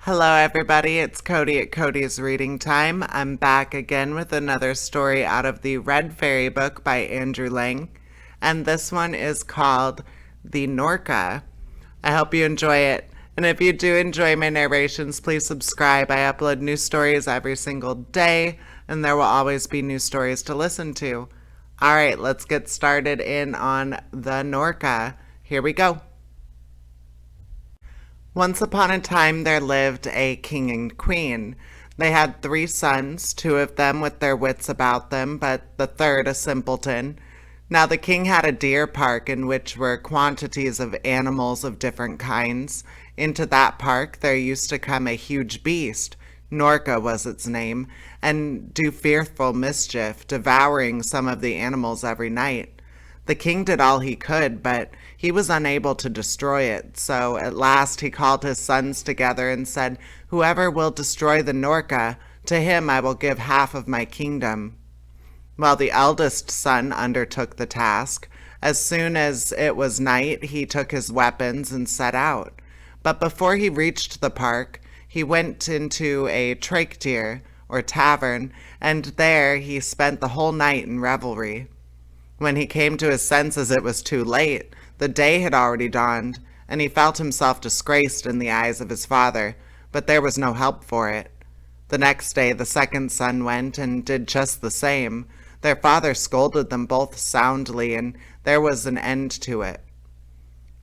Hello, everybody. It's Cody at Cody's Reading Time. I'm back again with another story out of the Red Fairy book by Andrew Lang, and this one is called The Norka. I hope you enjoy it. And if you do enjoy my narrations, please subscribe. I upload new stories every single day, and there will always be new stories to listen to. All right, let's get started in on The Norka. Here we go. Once upon a time there lived a king and queen. They had 3 sons, 2 of them with their wits about them, but the third a simpleton. Now the king had a deer park in which were quantities of animals of different kinds. Into that park there used to come a huge beast, Norka was its name, and do fearful mischief, devouring some of the animals every night. The king did all he could, but he was unable to destroy it, so at last he called his sons together and said, "Whoever will destroy the Norka, to him I will give half of my kingdom." Well, the eldest son undertook the task. As soon as it was night, he took his weapons and set out. But before he reached the park, he went into a traktir, or tavern, and there he spent the whole night in revelry. When he came to his senses, it was too late. The day had already dawned, and he felt himself disgraced in the eyes of his father, but there was no help for it. The next day the second son went and did just the same. Their father scolded them both soundly, and there was an end to it.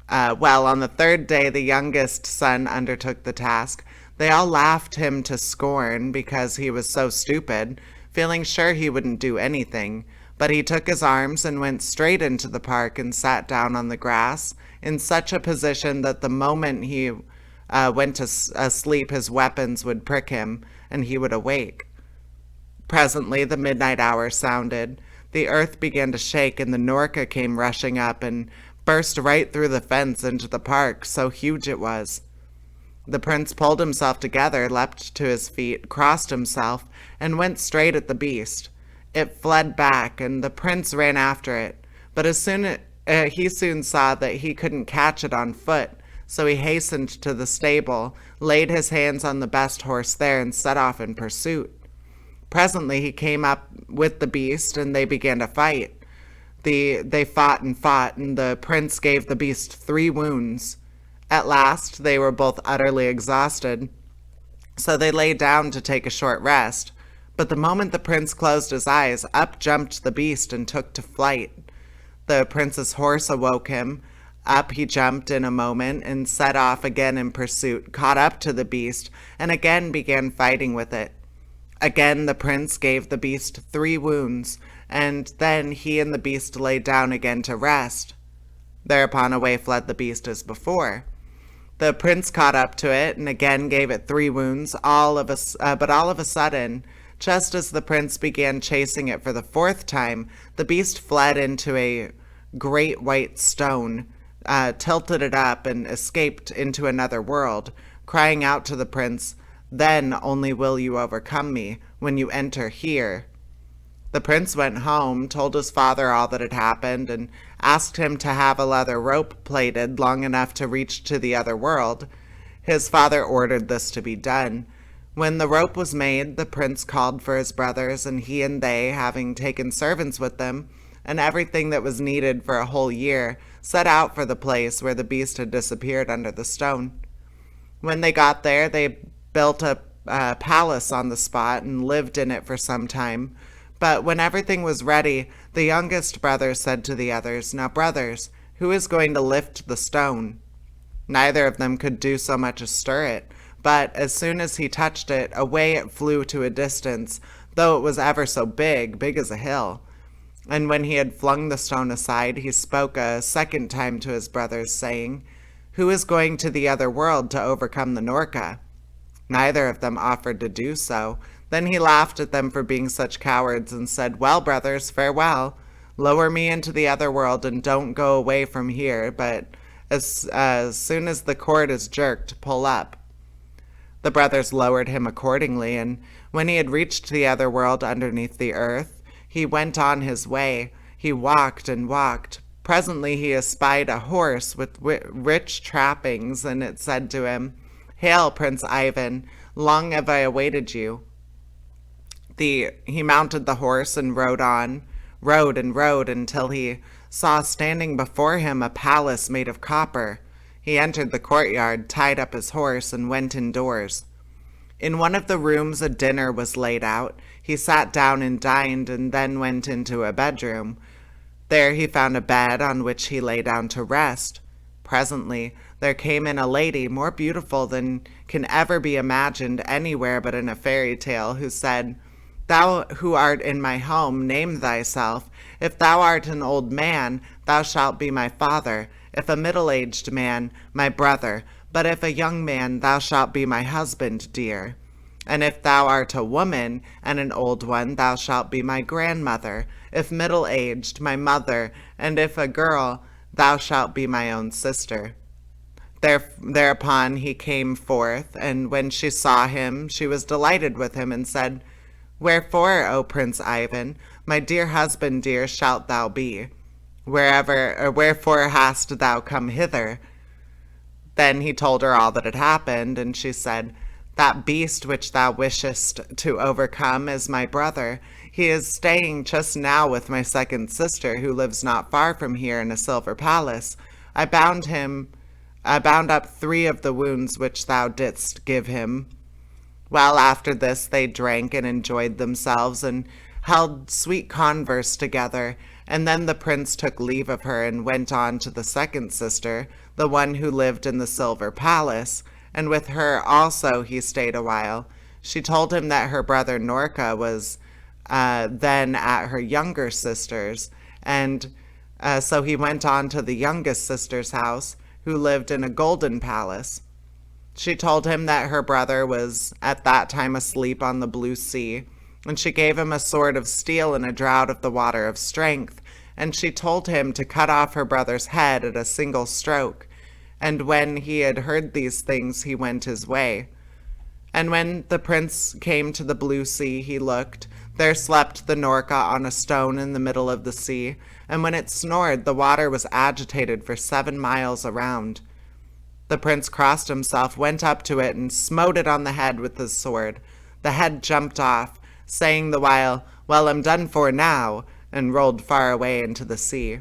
On the third day the youngest son undertook the task. They all laughed him to scorn because he was so stupid, feeling sure he wouldn't do anything. But he took his arms and went straight into the park and sat down on the grass in such a position that the moment he went to sleep his weapons would prick him and he would awake. Presently the midnight hour sounded. The earth began to shake and the Norka came rushing up and burst right through the fence into the park, so huge it was. The prince pulled himself together, leapt to his feet, crossed himself, and went straight at the beast. It fled back, and the prince ran after it, but he soon saw that he couldn't catch it on foot, so he hastened to the stable, laid his hands on the best horse there, and set off in pursuit. Presently he came up with the beast, and they began to fight. They fought, and the prince gave the beast 3 wounds. At last they were both utterly exhausted, so they lay down to take a short rest. But the moment the prince closed his eyes, up jumped the beast and took to flight. The prince's horse awoke him. Up he jumped in a moment and set off again in pursuit, caught up to the beast, and again began fighting with it. Again the prince gave the beast 3 wounds, and then he and the beast lay down again to rest. Thereupon away fled the beast as before. The prince caught up to it and again gave it 3 wounds, but all of a sudden, just as the prince began chasing it for the 4th time, the beast fled into a great white stone, tilted it up, and escaped into another world, crying out to the prince, "Then only will you overcome me, when you enter here." The prince went home, told his father all that had happened, and asked him to have a leather rope plaited long enough to reach to the other world. His father ordered this to be done. When the rope was made, the prince called for his brothers, and he and they, having taken servants with them, and everything that was needed for a whole year, set out for the place where the beast had disappeared under the stone. When they got there, they built a palace on the spot and lived in it for some time. But when everything was ready, the youngest brother said to the others, "Now, brothers, who is going to lift the stone?" Neither of them could do so much as stir it. But as soon as he touched it, away it flew to a distance, though it was ever so big as a hill. And when he had flung the stone aside, he spoke a second time to his brothers, saying, "Who is going to the other world to overcome the Norka?" Neither of them offered to do so. Then he laughed at them for being such cowards, and said, "Well, brothers, farewell. Lower me into the other world, and don't go away from here, but as soon as the cord is jerked, pull up." The brothers lowered him accordingly, and when he had reached the other world underneath the earth, he went on his way. He walked and walked. Presently he espied a horse with rich trappings, and it said to him, "Hail, Prince Ivan! Long have I awaited you." He mounted the horse and rode and rode until he saw standing before him a palace made of copper. He entered the courtyard, tied up his horse, and went indoors. In one of the rooms a dinner was laid out. He sat down and dined, and then went into a bedroom. There he found a bed on which he lay down to rest. Presently there came in a lady more beautiful than can ever be imagined anywhere but in a fairy tale, who said, "Thou who art in my home, name thyself. If thou art an old man, thou shalt be my father. If a middle-aged man, my brother. But if a young man, thou shalt be my husband, dear. And if thou art a woman, and an old one, thou shalt be my grandmother. If middle-aged, my mother. And if a girl, thou shalt be my own sister." Thereupon he came forth, and when she saw him, she was delighted with him, and said, "Wherefore, O Prince Ivan, my dear husband dear shalt thou be? Wherefore hast thou come hither?" Then he told her all that had happened, and she said, "That beast which thou wishest to overcome is my brother. He is staying just now with my second sister, who lives not far from here in a silver palace. I bound up 3 of the wounds which thou didst give him." Well, after this they drank and enjoyed themselves, and held sweet converse together, and then the prince took leave of her and went on to the second sister, the one who lived in the silver palace, and with her also he stayed a while. She told him that her brother Norka was then at her younger sister's, and so he went on to the youngest sister's house, who lived in a golden palace. She told him that her brother was at that time asleep on the blue sea, and she gave him a sword of steel and a draught of the water of strength, and she told him to cut off her brother's head at a single stroke. And when he had heard these things, he went his way. And when the prince came to the blue sea, he looked. There slept the Norka on a stone in the middle of the sea, and when it snored, the water was agitated for 7 miles around. The prince crossed himself, went up to it, and smote it on the head with his sword. The head jumped off, saying the while, "Well, I'm done for now," and rolled far away into the sea.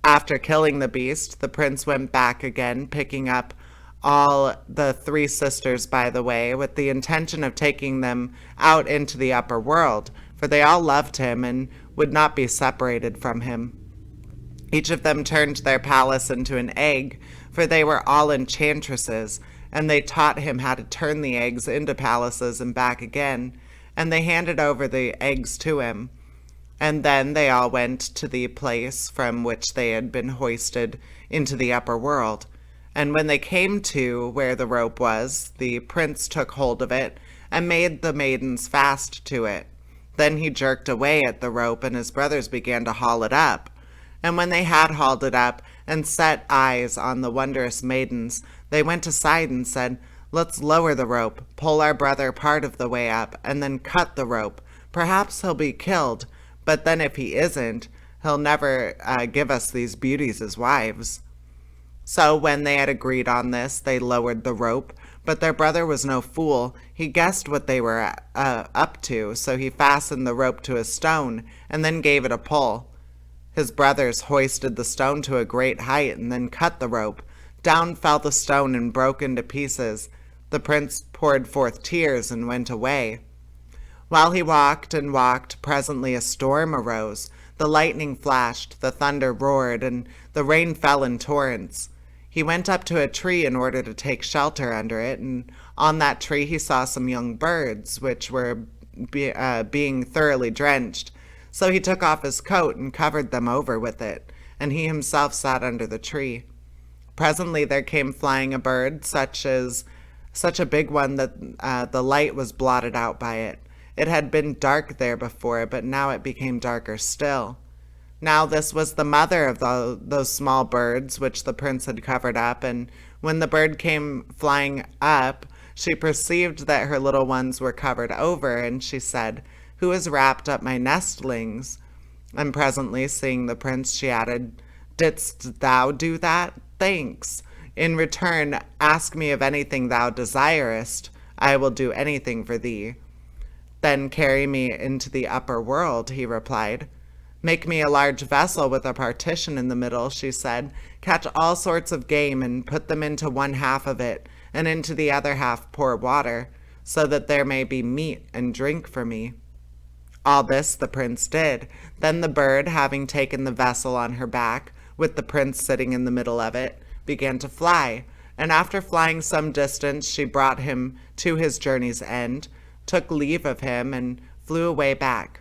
After killing the beast, the prince went back again, picking up all the 3 sisters by the way, with the intention of taking them out into the upper world, for they all loved him and would not be separated from him. Each of them turned their palace into an egg, for they were all enchantresses, and they taught him how to turn the eggs into palaces and back again, and they handed over the eggs to him. And then they all went to the place from which they had been hoisted into the upper world. And when they came to where the rope was, the prince took hold of it and made the maidens fast to it. Then he jerked away at the rope, and his brothers began to haul it up. And when they had hauled it up and set eyes on the wondrous maidens, they went aside and said, "Let's lower the rope, pull our brother part of the way up, and then cut the rope. Perhaps he'll be killed, but then if he isn't, he'll never give us these beauties as wives." So when they had agreed on this, they lowered the rope, but their brother was no fool. He guessed what they were up to, so he fastened the rope to a stone and then gave it a pull. His brothers hoisted the stone to a great height and then cut the rope. Down fell the stone and broke into pieces. The prince poured forth tears and went away. While he walked and walked, presently a storm arose. The lightning flashed, the thunder roared, and the rain fell in torrents. He went up to a tree in order to take shelter under it, and on that tree he saw some young birds, which were being thoroughly drenched. So he took off his coat and covered them over with it, and he himself sat under the tree. Presently there came flying a bird, such a big one that the light was blotted out by it. It had been dark there before, but now it became darker still. Now this was the mother of those small birds which the prince had covered up, and when the bird came flying up, she perceived that her little ones were covered over, and she said, "Who has wrapped up my nestlings?" And presently, seeing the prince, she added, "Didst thou do that? Thanks. In return, ask me of anything thou desirest. I will do anything for thee. Then carry me into the upper world, he replied. Make me a large vessel with a partition in the middle, she said. Catch all sorts of game and put them into one half of it, and into the other half pour water, so that there may be meat and drink for me. All this the prince did. Then the bird, having taken the vessel on her back, with the prince sitting in the middle of it, began to fly, and after flying some distance she brought him to his journey's end, took leave of him, and flew away back.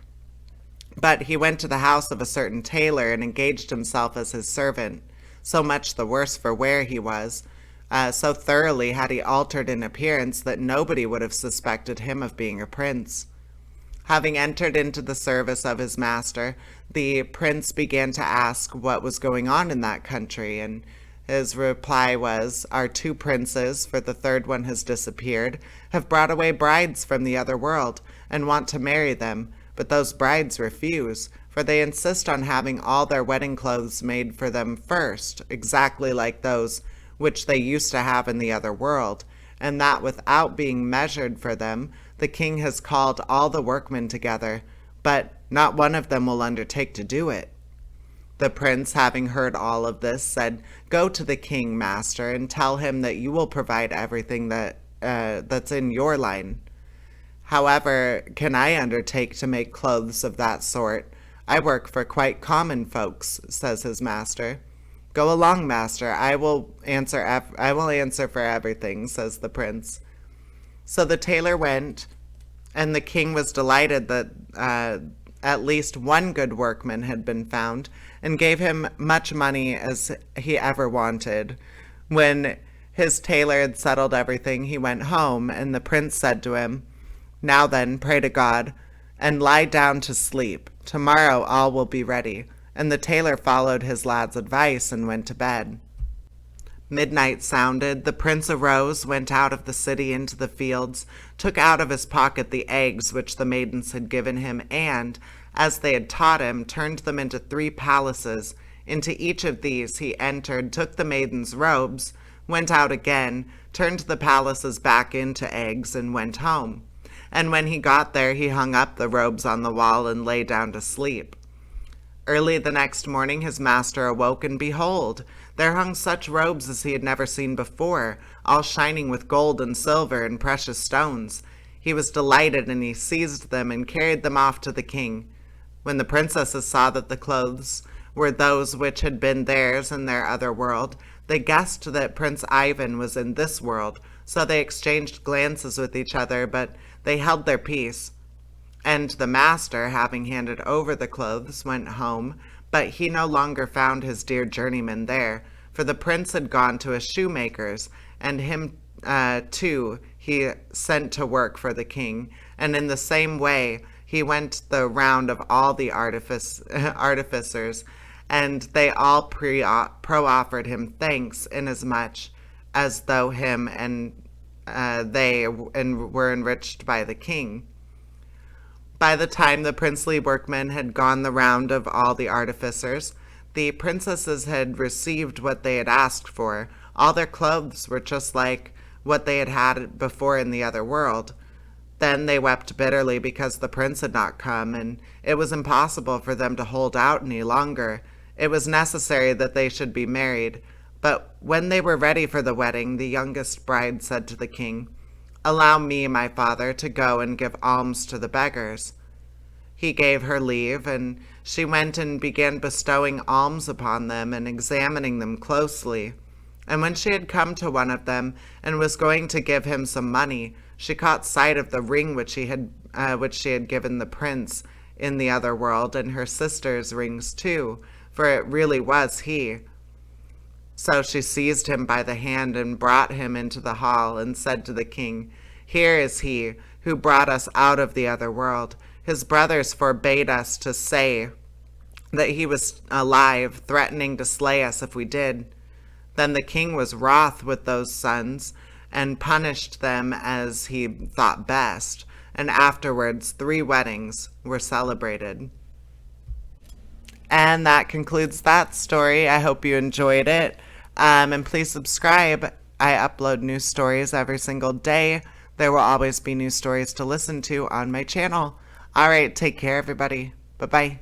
But he went to the house of a certain tailor and engaged himself as his servant, so much the worse for where he was. So thoroughly had he altered in appearance that nobody would have suspected him of being a prince. Having entered into the service of his master, the prince began to ask what was going on in that country, and his reply was, "Our two princes, for the third one has disappeared, have brought away brides from the other world, and want to marry them, but those brides refuse, for they insist on having all their wedding clothes made for them first, exactly like those which they used to have in the other world, and that without being measured for them, the king has called all the workmen together, but not one of them will undertake to do it." The prince, having heard all of this, said, "Go to the king, master, and tell him that you will provide everything that's in your line. However, can I undertake to make clothes of that sort? I work for quite common folks," says his master. "Go along, master. I will answer for everything," says the prince. So the tailor went, and the king was delighted that at least one good workman had been found, and gave him much money as he ever wanted. When his tailor had settled everything, he went home, and the prince said to him, "Now then, pray to God, and lie down to sleep. Tomorrow all will be ready." And the tailor followed his lad's advice and went to bed. Midnight sounded. The prince arose, went out of the city into the fields, took out of his pocket the eggs which the maidens had given him, and, as they had taught him, turned them into 3 palaces. Into each of these he entered, took the maidens' robes, went out again, turned the palaces back into eggs, and went home. And when he got there, he hung up the robes on the wall and lay down to sleep. Early the next morning his master awoke, and behold, there hung such robes as he had never seen before, all shining with gold and silver and precious stones. He was delighted, and he seized them and carried them off to the king. When the princesses saw that the clothes were those which had been theirs in their other world, they guessed that Prince Ivan was in this world, so they exchanged glances with each other, but they held their peace. And the master, having handed over the clothes, went home, but he no longer found his dear journeyman there, for the prince had gone to a shoemaker's, and him too he sent to work for the king, and in the same way he went the round of all the artificers, and they all proffered him thanks, inasmuch as though him and they were enriched by the king. By the time the princely workmen had gone the round of all the artificers, the princesses had received what they had asked for. All their clothes were just like what they had had before in the other world. Then they wept bitterly because the prince had not come, and it was impossible for them to hold out any longer. It was necessary that they should be married. But when they were ready for the wedding, the youngest bride said to the king, "Allow me, my father, to go and give alms to the beggars." He gave her leave, and she went and began bestowing alms upon them and examining them closely. And when she had come to one of them and was going to give him some money, she caught sight of the ring which she had given the prince in the other world, and her sister's rings too, for it really was he. So she seized him by the hand and brought him into the hall, and said to the king, "Here is he who brought us out of the other world. His brothers forbade us to say that he was alive, threatening to slay us if we did." Then the king was wroth with those sons, and punished them as he thought best, and afterwards 3 weddings were celebrated. And that concludes that story. I hope you enjoyed it. And please subscribe. I upload new stories every single day. There will always be new stories to listen to on my channel. All right, take care, everybody. Bye-bye.